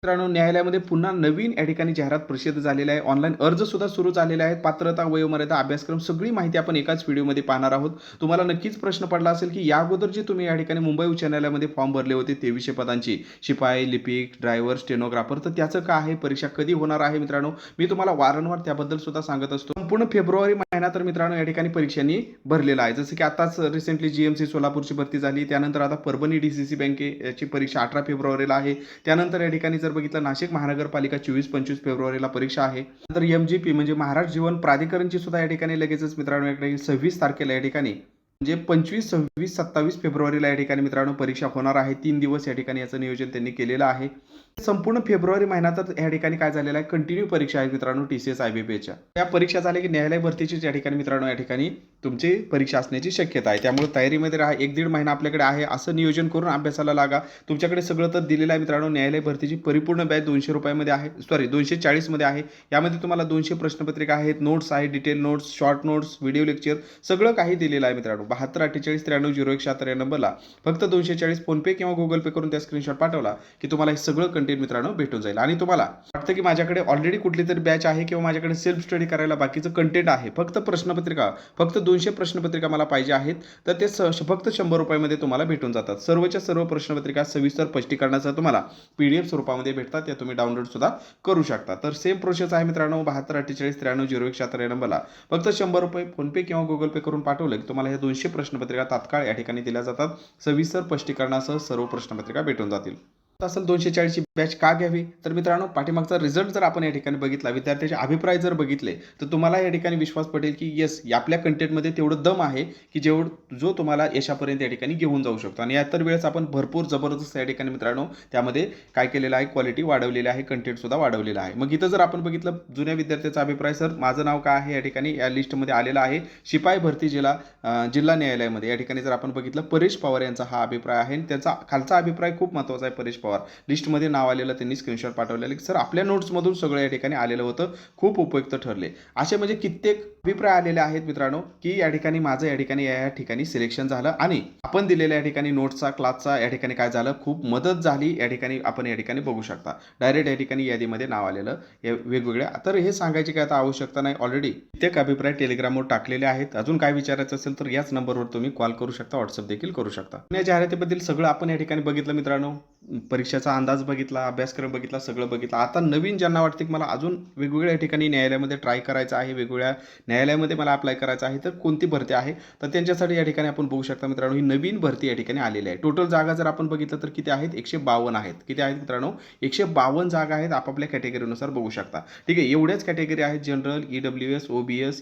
मित्रांनो, न्यायालयामध्ये पुन्हा नवीन या ठिकाणी जाहिरात प्रसिद्ध झालेली आहे. ऑनलाईन अर्ज सुद्धा सुरू झालेले आहेत. पात्रता, वयोमर्यादा, अभ्यासक्रम सगळी माहिती आपण एकाच व्हिडिओमध्ये पाहणार आहोत. तुम्हाला नक्कीच प्रश्न पडला असेल, की या अगोदर जे तुम्ही या ठिकाणी मुंबई उच्च न्यायालयामध्ये फॉर्म भरले होते 2300 पदांची, शिपाई, लिपिक, ड्रायव्हर, स्टेनोग्राफर, तर त्याचं काय आहे, परीक्षा कधी होणार आहे मित्रांनो? मी तुम्हाला वारंवार त्याबद्दल सुद्धा सांगत असतो. संपूर्ण फेब्रुवारी महिना तर मित्रांनो या ठिकाणी परीक्षांनी भरलेला आहे. जसं की आताच रिसेंटली जीएमसी सोलापूरची भरती झाली. त्यानंतर आता परभणी डीसीसी बँकेची परीक्षा 18 फेब्रुवारीला आहे. त्यानंतर या ठिकाणी जर बघितलं नाशिक महानगरपालिका 24-25 फेब्रुवारीला परीक्षा आहे. नंतर एमजीपी म्हणजे महाराष्ट्र जीवन प्राधिकरणची सुद्धा या ठिकाणी लगेचच मित्रांनो या ठिकाणी 26 तारखेला या ठिकाणी म्हणजे 25, 26, 27 फेब्रुवारीला या ठिकाणी मित्रांनो परीक्षा होणार आहे. 3 दिवस या ठिकाणी याचं नियोजन त्यांनी केलेलं आहे. संपूर्ण फेब्रुवारी महिन्यातच या ठिकाणी काय झालेलं आहे, कंटिन्यू परीक्षा आहेत मित्रांनो टीसीएस आयबीपीएसच्या. या परीक्षा झाल्या की न्यायालय भरतीची या ठिकाणी मित्रांनो या ठिकाणी तुमची परीक्षा असण्याची शक्यता आहे. त्यामुळे तयारीमध्ये राहा. 1-1.5 महिना आपल्याकडे आहे. असं नियोजन करून अभ्यासाला लागा. तुमच्याकडे सगळं तर दिलेलं आहे मित्रांनो. न्यायालय भरतीची परिपूर्ण बॅच 200 रुपयामध्ये आहे, सॉरी 240 मध्ये आहे. यामध्ये तुम्हाला 200 प्रश्नपत्रिका आहेत, नोट्स आहेत, detail notes, short notes, video lecture सगळं काही दिलेलं आहे मित्रांनो. 7248930176 या नंबरला फक्त 240 फोनपे किंवा गुगल पे करून त्या स्क्रीनशॉट पाठवला की तुम्हाला हे सगळं कंटेंट मित्रांनो भेटून जाईल. आणि तुम्हाला वाटतं की माझ्याकडे ऑलरेडी कुठली तरी बॅच आहे किंवा माझ्याकडे सेल्फ स्टडी करायला बाकीचं कंटेंट आहे, फक्त प्रश्नपत्रिका, फक्त 200 प्रश्नपत्रिका मला पाहिजे आहेत, तर ते फक्त 100 रुपयामध्ये तुम्हाला भेटून जातात. सर्वच्या सर्व प्रश्नपत्रिका सविस्तर स्पष्टीकरणाचा तुम्हाला PDF स्वरूपामध्ये भेटतात. त्या तुम्ही डाउनलोड सुद्धा करू शकता. तर सेम प्रोसेस आहे मित्रांनो. 7248930176 या नंबरला फक्त 100 रुपये फोनपे किंवा गुगल पे करून पाठवले की तुम्हाला हे 200 प्रश्नपत्रिका तात्काळ या ठिकाणी दिल्या जातात. सविस्तर स्पष्टीकरणासह सर्व प्रश्नपत्रिका भेटून जातील. असेल 240 ची बॅच का घ्यावी, तर मित्रांनो पाठीमागचा रिझल्ट जर आपण या ठिकाणी बघितला, विद्यार्थ्याचे अभिप्राय जर बघितले, तर तुम्हाला या ठिकाणी विश्वास पटेल की येस आपल्या कंटेंटमध्ये तेवढं दम आहे की जो तुम्हाला यशापर्यंत या ठिकाणी घेऊन जाऊ शकतो. आणि इतर वेळेस आपण भरपूर जबरदस्त या ठिकाणी मित्रांनो त्यामध्ये काय केलेलं आहे, क्वालिटी वाढवलेली आहे, कंटेंट सुद्धा वाढवलेला आहे. मग इथं जर आपण बघितलं जुन्या विद्यार्थ्याचा अभिप्राय, सर माझं नाव काय आहे या ठिकाणी या लिस्टमध्ये आलेलं आहे, शिपाई भरती जिल्हा न्यायालयामध्ये या ठिकाणी जर आपण बघितलं परेश पवार यांचा हा अभिप्राय आहे. आणि त्यांचा खालचा अभिप्राय खूप महत्त्वाचा आहे. परेश पवार लिस्टमध्ये नाव आलेलं त्यांनी स्क्रीनशॉट पाठवलेलं की सर आपल्या नोट्समधून सगळं या ठिकाणी आलेलं होतं, खूप उपयुक्त ठरले. असे म्हणजे कित्येक अभिप्राय आलेले आहेत मित्रांनो की या ठिकाणी माझं या ठिकाणी या ठिकाणी सिलेक्शन झालं आणि आपण दिलेल्या या ठिकाणी नोट्सचा क्लासचा या ठिकाणी काय झालं, खूप मदत झाली. या ठिकाणी आपण या ठिकाणी बघू शकता डायरेक्ट या ठिकाणी यादीमध्ये नाव आलेलं वेगवेगळ्या. तर हे सांगायची काय आता आवश्यकता नाही, ऑलरेडी कित्येक अभिप्राय टेलिग्रामवर टाकलेले आहेत. अजून काय विचारायचं असेल तर याच नंबरवर तुम्ही कॉल करू शकता, व्हॉट्सअप देखील करू शकता. या जाहिरातीबद्दल सगळं आपण या ठिकाणी बघितलं मित्रांनो. परीक्षेचा अंदाज बघितला, अभ्यासक्रम बघितला, सगळं बघितलं. आता नवीन ज्यांना वाटते की मला अजून वेगवेगळ्या ठिकाणी न्यायालयामध्ये ट्राय करायचं आहे, वेगवेगळ्या न्यायालयामध्ये मला अप्लाय करायचं आहे, तर कोणती भरती आहे, तर त्यांच्यासाठी या ठिकाणी आपण बघू शकता मित्रांनो. ही नवीन भरती या ठिकाणी आलेली आहे. टोटल जागा जर आपण बघितलं तर किती आहेत, 152 आहेत. किती आहेत मित्रांनो, 152 जागा आहेत. आपापल्या कॅटेगरीनुसार बघू शकता. ठीक आहे, एवढ्याच कॅटेगरी आहेत, general, EWS, OBS,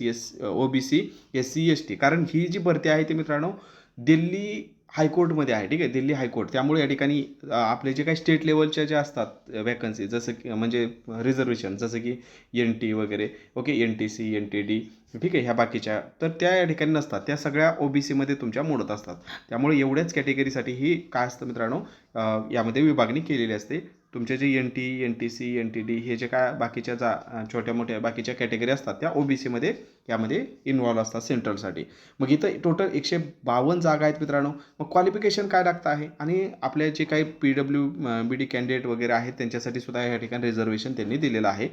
OBC, SC ST. कारण ही जी भरती आहे ती मित्रांनो दिल्ली हायकोर्टमध्ये आहे. ठीक आहे, दिल्ली हायकोर्ट. त्यामुळे या ठिकाणी आपले जे काही स्टेट लेवलच्या ज्या असतात वॅकन्सी, जसं की म्हणजे रिझर्वेशन, जसं की NT वगैरे, ओके, NTC, NTD, ठीक आहे, ह्या बाकीच्या तर त्या या ठिकाणी नसतात. त्या सगळ्या OBCमध्ये तुमच्या मोडत असतात. त्यामुळे एवढ्याच कॅटेगरीसाठी ही काय असतं मित्रांनो, यामध्ये विभागणी केलेली असते. तुमचे जे NT, NTC, NTD हे जे काय बाकीच्या छोट्या मोठ्या बाकीच्या कॅटेगरी असतात त्या OBCमध्ये यामध्ये इन्व्हॉल्व असतात सेंट्रलसाठी. मग इथं टोटल 152 जागा आहेत मित्रांनो. मग क्वालिफिकेशन काय लागतं आहे आणि आपल्या जे काही PWBD कॅन्डिडेट वगैरे आहेत त्यांच्यासाठी सुद्धा या ठिकाणी रिझर्वेशन त्यांनी दिलेलं आहे.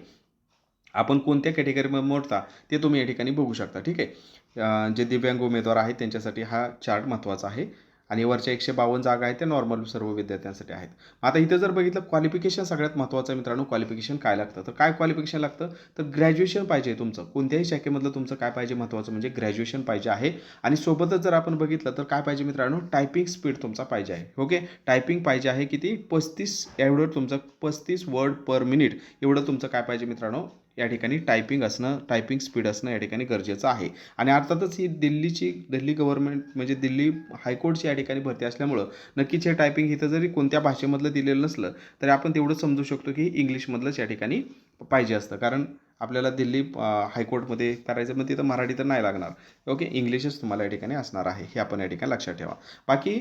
आपण कोणत्या कॅटेगरीमध्ये मोडता ते तुम्ही या ठिकाणी बघू शकता. ठीक आहे, जे दिव्यांग उमेदवार आहेत त्यांच्यासाठी हा चार्ट महत्त्वाचा आहे. आणि वरच्या 152 जागा आहेत त्या नॉर्मल सर्व विद्यार्थ्यांसाठी आहेत. आता इथं जर बघितलं क्वालिफिकेशन सगळ्यात महत्त्वाचं आहे मित्रांनो. क्वालिफिकेशन काय लागतं, तर काय क्वालिफिकेशन लागतं, तर ग्रॅज्युएशन पाहिजे तुमचं. कोणत्याही शाखेमधलं तुमचं काय पाहिजे, महत्त्वाचं म्हणजे ग्रॅज्युएशन पाहिजे आहे. आणि सोबतच जर आपण बघितलं तर काय पाहिजे मित्रांनो, टायपिंग स्पीड तुमचा पाहिजे आहे. ओके, टायपिंग पाहिजे आहे किती, 35 एवढं तुमचं 35 वर्ड पर मिनिट एवढं तुमचं काय पाहिजे मित्रांनो या ठिकाणी टायपिंग असणं, टायपिंग स्पीड असणं या ठिकाणी गरजेचं आहे. आणि अर्थातच ही दिल्ली गव्हर्नमेंट म्हणजे दिल्ली हायकोर्टची या ठिकाणी भरती असल्यामुळं नक्कीच हे टायपिंग इथं जरी कोणत्या भाषेमधलं दिलेलं नसलं तरी आपण तेवढं समजू शकतो की इंग्लिशमधलंच या ठिकाणी पाहिजे असतं. कारण आपल्याला दिल्ली हायकोर्टमध्ये करायचं मग तिथं मराठी तर नाही लागणार. ओके, इंग्लिशच तुम्हाला या ठिकाणी असणार आहे, हे आपण या ठिकाणी लक्षात ठेवा. बाकी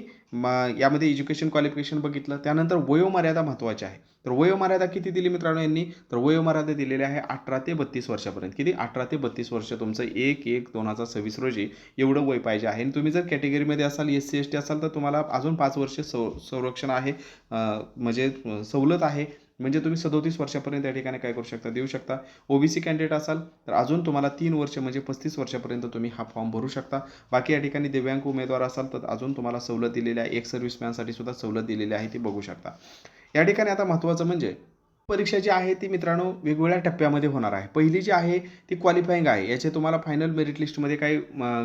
यामध्ये एज्युकेशन क्वालिफिकेशन बघितलं. त्यानंतर वयोमर्यादा महत्त्वाची आहे. तर वयोमर्यादा किती दिली मित्रांनो यांनी, तर वयोमर्यादा दिलेली आहे 18 ते 32 वर्षापर्यंत. किती, 18 ते 32 वर्ष तुमचं 1/1/2026 रोजी एवढं वय पाहिजे आहे. आणि तुम्ही जर कॅटेगरीमध्ये असाल, SC ST असाल तर तुम्हाला अजून 5 वर्ष संरक्षण आहे, म्हणजे सवलत आहे. म्हणजे तुम्ही 37 वर्षापर्यंत या ठिकाणी काय करू शकता, देऊ शकता. ओबीसी कॅन्डिडेट असाल तर अजून तुम्हाला 3 वर्ष म्हणजे 35 वर्षापर्यंत तुम्ही हा फॉर्म भरू शकता. बाकी या ठिकाणी दिव्यांग उमेदवार असाल तर अजून तुम्हाला सवलत दिलेली आहे. एक सर्व्हिसमॅनसाठी सुद्धा सवलत दिलेली आहे, ती बघू शकता. या ठिकाणी आता महत्त्वाचं म्हणजे परीक्षा जी आहे ती मित्रांनो वेगवेगळ्या टप्प्यामध्ये होणार आहे. पहिली जी आहे ती क्वालिफाईंग आहे. याचे तुम्हाला फायनल मेरिट लिस्टमध्ये काही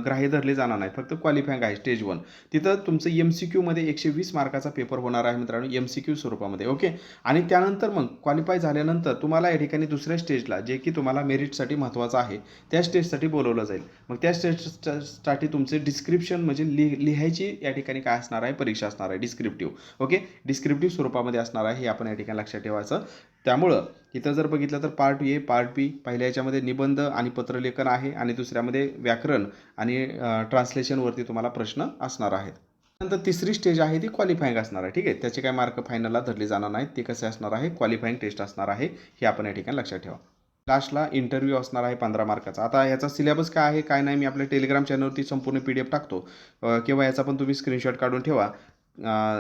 ग्राह्य धरले जाणार नाही. फक्त क्वालिफाईंग आहे स्टेज 1. तिथं तुमचं MCQमध्ये 120 मार्काचा पेपर होणार आहे मित्रांनो, MCQ स्वरूपामध्ये. ओके. आणि त्यानंतर मग क्वालिफाय झाल्यानंतर तुम्हाला या ठिकाणी दुसऱ्या स्टेजला जे की तुम्हाला मेरिटसाठी महत्त्वाचं आहे त्या स्टेजसाठी बोलवलं जाईल. मग त्या स्टेजसाठी तुमचे डिस्क्रिप्शन म्हणजे लिहायची या ठिकाणी काय असणार आहे, परीक्षा असणार आहे डिस्क्रिप्टिव्ह. ओके. डिस्क्रिप्टिव्ह स्वरूपामध्ये असणार आहे, हे आपण या ठिकाणी लक्षात ठेवायचं. त्यामुळं इथं जर बघितलं तर पार्ट ए, पार्ट बी, पहिल्या याच्यामध्ये निबंध आणि पत्रलेखन आहे आणि दुसऱ्यामध्ये व्याकरण आणि ट्रान्सलेशनवरती तुम्हाला प्रश्न असणार आहेत. नंतर तिसरी स्टेज आहे ती क्वालिफाईंग असणार आहे. ठीक आहे. त्याचे काय मार्क फायनलला धरले जाणार नाहीत. ते कसे असणार आहे, क्वालिफाईंग टेस्ट असणार आहे, हे आपण या ठिकाणी लक्षात ठेवा. लास्टला इंटरव्ह्यू असणार आहे 15 मार्काचा. आता ह्याचा सिलेबस काय आहे काय नाही मी आपल्या टेलिग्राम चॅनलवरती संपूर्ण PDF टाकतो किंवा याचा पण तुम्ही स्क्रीनशॉट काढून ठेवा.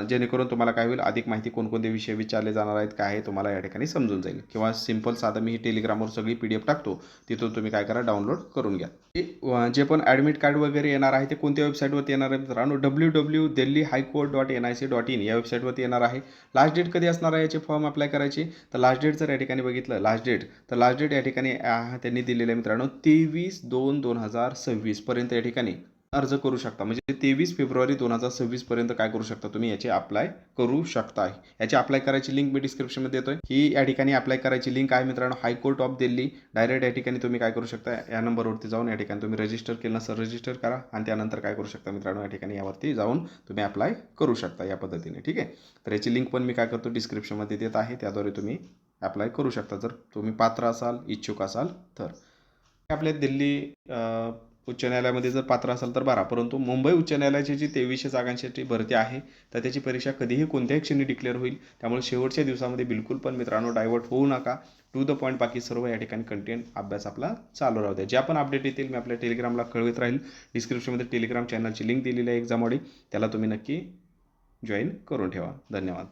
जेणेकरून तुम्हाला काय होईल, अधिक माहिती कोणकोणते विषय विचारले जाणार आहेत काय आहे तुम्हाला या ठिकाणी समजून जाईल. किंवा सिंपल साधं मी ही टेलिग्रामवर सगळी PDF टाकतो, तिथून तुम्ही काय करा, डाउनलोड करून घ्या. जे पण ॲडमिट कार्ड वगैरे येणार आहे ते कोणत्या वेबसाईटवरती येणार आहे मित्रांनो, www.delhihighcourt.nic या वेबसाईटवरती येणार आहे. लास्ट डेट कधी असणार आहे याचे फॉर्म अप्लाय करायचे, तर लास्ट डेट जर या ठिकाणी बघितलं लास्ट डेट या ठिकाणी त्यांनी दिलेलं आहे मित्रांनो 23/2/2026 पर्यंत या ठिकाणी अर्ज करू शकता. म्हणजे 23 फेब्रुवारी 2026 पर्यंत काय करू शकता, तुम्ही याचे अप्लाय करू शकता. याची अप्लाय करायची लिंक मी डिस्क्रिप्शनमध्ये देतोय. ही या ठिकाणी अप्लाय करायची लिंक आहे मित्रांनो, हायकोर्ट ऑफ दिल्ली. डायरेक्ट या ठिकाणी तुम्ही काय करू शकता, या नंबरवरती जाऊन या ठिकाणी तुम्ही रजिस्टर केलं नसेल रजिस्टर करा आणि त्यानंतर काय करू शकता मित्रांनो, या ठिकाणी यावरती जाऊन तुम्ही अप्लाय करू शकता या पद्धतीने. ठीक आहे. तर याची लिंक पण मी काय करतो डिस्क्रिप्शनमध्ये देत आहे, त्याद्वारे तुम्ही अप्लाय करू शकता जर तुम्ही पात्र असाल, इच्छुक असाल तर. आपल्या दिल्ली उच्च न्यायालयामध्ये जर पात्र असाल तर बरा, परंतु मुंबई उच्च न्यायालयाची जी 2300 जागांसाठी भरती आहे तर त्याची परीक्षा कधीही कोणत्याही क्षणी डिक्लेअर होईल. त्यामुळे शेवटच्या दिवसामध्ये बिलकुल पण मित्रांनो डायव्हर्ट होऊ नका. टू द पॉईंट बाकी सर्व या ठिकाणी कंटेंट अभ्यास आपला चालू राहू द्या. ज्या पण अपडेट येतील मी आपल्या टेलिग्रामला कळवत राहील. डिस्क्रिप्शनमध्ये टेलिग्राम चॅनलची लिंक दिलेली आहे एक्झाम ऑडी, त्याला तुम्ही नक्की जॉईन करून ठेवा. धन्यवाद.